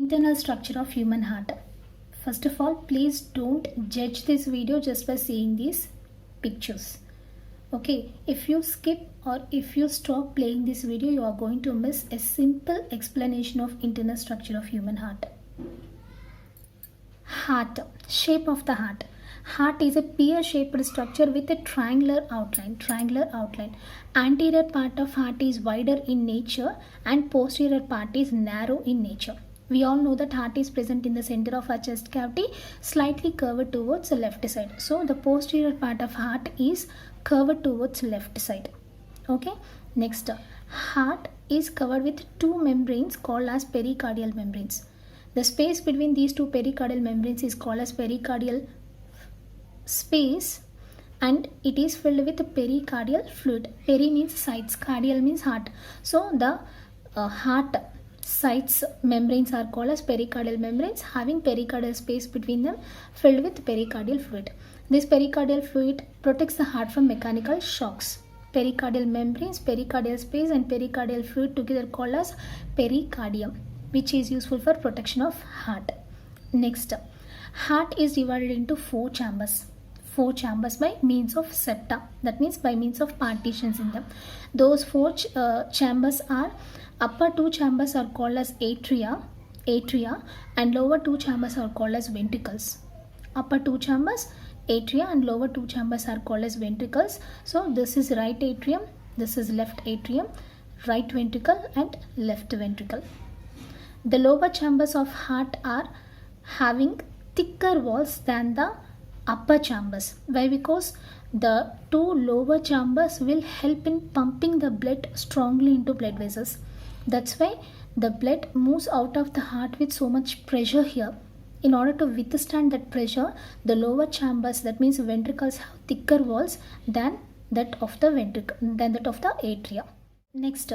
Internal structure of human heart. First of all, please don't judge this video just by seeing these pictures. Okay, if you skip or if you stop playing this video, you are going to miss a simple explanation of internal structure of human heart. Heart, shape of the heart. Heart is a pear-shaped structure with a triangular outline. Anterior part of heart is wider in nature and posterior part is narrow in nature. We all know that heart is present in the center of our chest cavity, slightly curved towards the left side. So the posterior part of heart is curved towards left side. Okay. Next, heart is covered with two membranes called as pericardial membranes. The space between these two pericardial membranes is called as pericardial space, and it is filled with pericardial fluid. Peri means sides, cardial means heart. So the heart sides membranes are called as pericardial membranes, having pericardial space between them filled with pericardial fluid. This pericardial fluid protects the heart from mechanical shocks. Pericardial membranes, pericardial space and pericardial fluid together called as pericardium, which is useful for protection of heart. Next, heart is divided into four chambers. Four chambers by means of septa, that means by means of partitions in them. Those four chambers are, upper two chambers are called as atria, and lower two chambers are called as ventricles. Upper two chambers atria and lower two chambers are called as ventricles. So this is right atrium, this is left atrium, right ventricle and left ventricle. The lower chambers of heart are having thicker walls than the upper chambers. Why? Because the two lower chambers will help in pumping the blood strongly into blood vessels. That's why the blood moves out of the heart with so much pressure here. In order to withstand that pressure, the lower chambers, that means ventricles, have thicker walls than that of the atria. Next,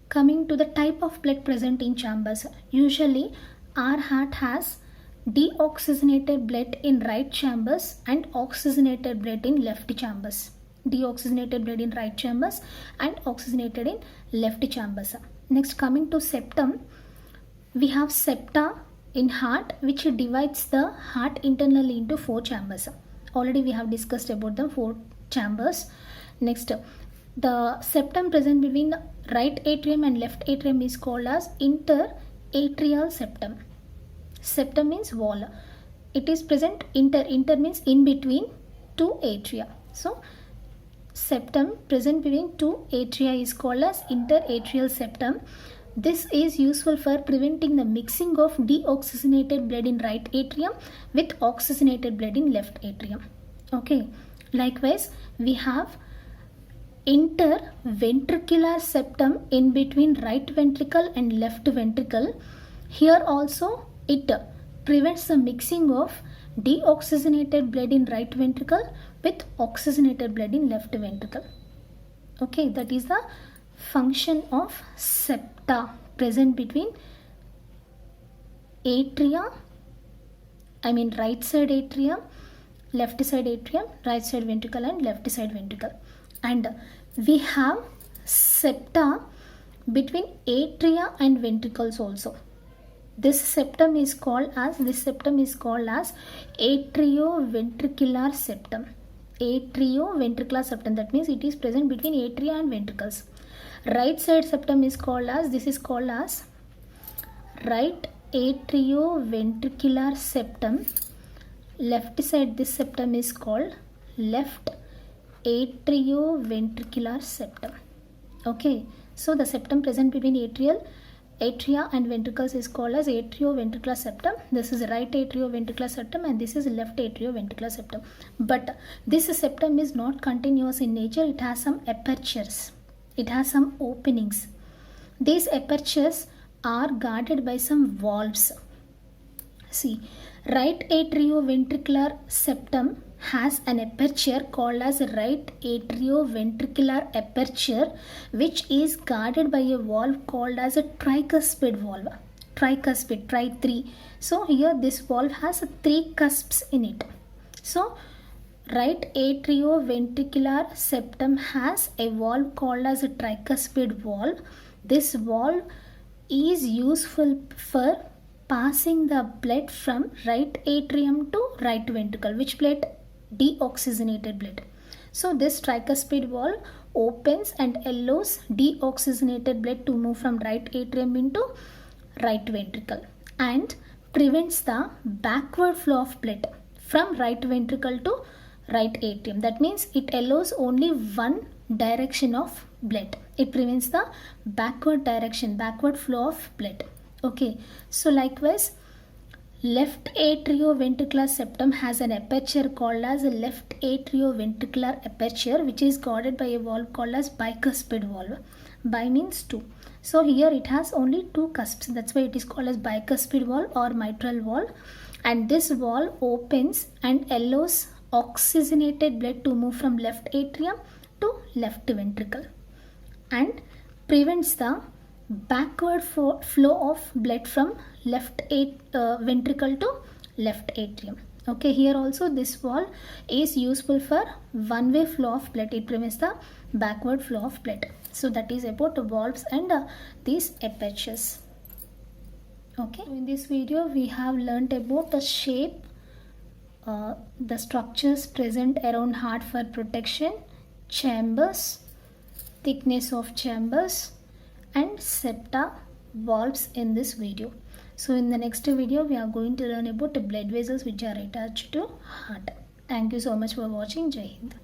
coming to the type of blood present in chambers. Usually our heart has deoxygenated blood in right chambers and oxygenated blood in left chambers. Deoxygenated blood in right chambers and oxygenated in left chambers. Next, coming to septum, we have septa in heart, which divides the heart internally into four chambers. Already we have discussed about the four chambers. Next, the septum present between right atrium and left atrium is called as interatrial septum. Septum means wall. It is present, inter means in between two atria. So septum present between two atria is called as interatrial septum. This is useful for preventing the mixing of deoxygenated blood in right atrium with oxygenated blood in left atrium. Okay. Likewise, we have interventricular septum in between right ventricle and left ventricle. Here also it prevents the mixing of deoxygenated blood in right ventricle with oxygenated blood in left ventricle. Okay, that is the function of septa present between atria, right side atrium, left side atrium, right side ventricle and left side ventricle. And we have septa between atria and ventricles also. This septum is called as atrioventricular septum. Atrioventricular septum, that means it is present between atria and ventricles. Right side septum is called as right atrioventricular septum. Left side this septum is called left atrioventricular septum. Okay, so the septum present between atria and ventricles is called as atrioventricular septum. This is right atrioventricular septum and this is left atrioventricular septum. But this septum is not continuous in nature. It has some apertures. It has some openings. These apertures are guarded by some valves. See, right atrioventricular septum has an aperture called as right atrioventricular aperture, which is guarded by a valve called as a tricuspid valve. Tricuspid, tri3. So here this valve has three cusps in it. So right atrioventricular septum has a valve called as a tricuspid valve. This valve is useful for passing the blood from right atrium to right ventricle. Which blood? Deoxygenated blood. So this tricuspid valve opens and allows deoxygenated blood to move from right atrium into right ventricle and prevents the backward flow of blood from right ventricle to right atrium. That means it allows only one direction of blood. It prevents the backward flow of blood. Okay, so likewise, left atrioventricular septum has an aperture called as a left atrioventricular aperture, which is guarded by a valve called as bicuspid valve. Bi means two. So here it has only two cusps. That's why it is called as bicuspid valve or mitral valve. And this valve opens and allows oxygenated blood to move from left atrium to left ventricle and prevents the backward flow of blood from left ventricle to left atrium. Okay, here also this valve is useful for one-way flow of blood. It prevents the backward flow of blood. So that is about the valves and these apertures. Okay, in this video we have learnt about the shape, the structures present around heart for protection, chambers, thickness of chambers and septa, valves in this video. So in the next video we are going to learn about the blood vessels which are attached to heart. Thank you so much for watching. Jai Hind.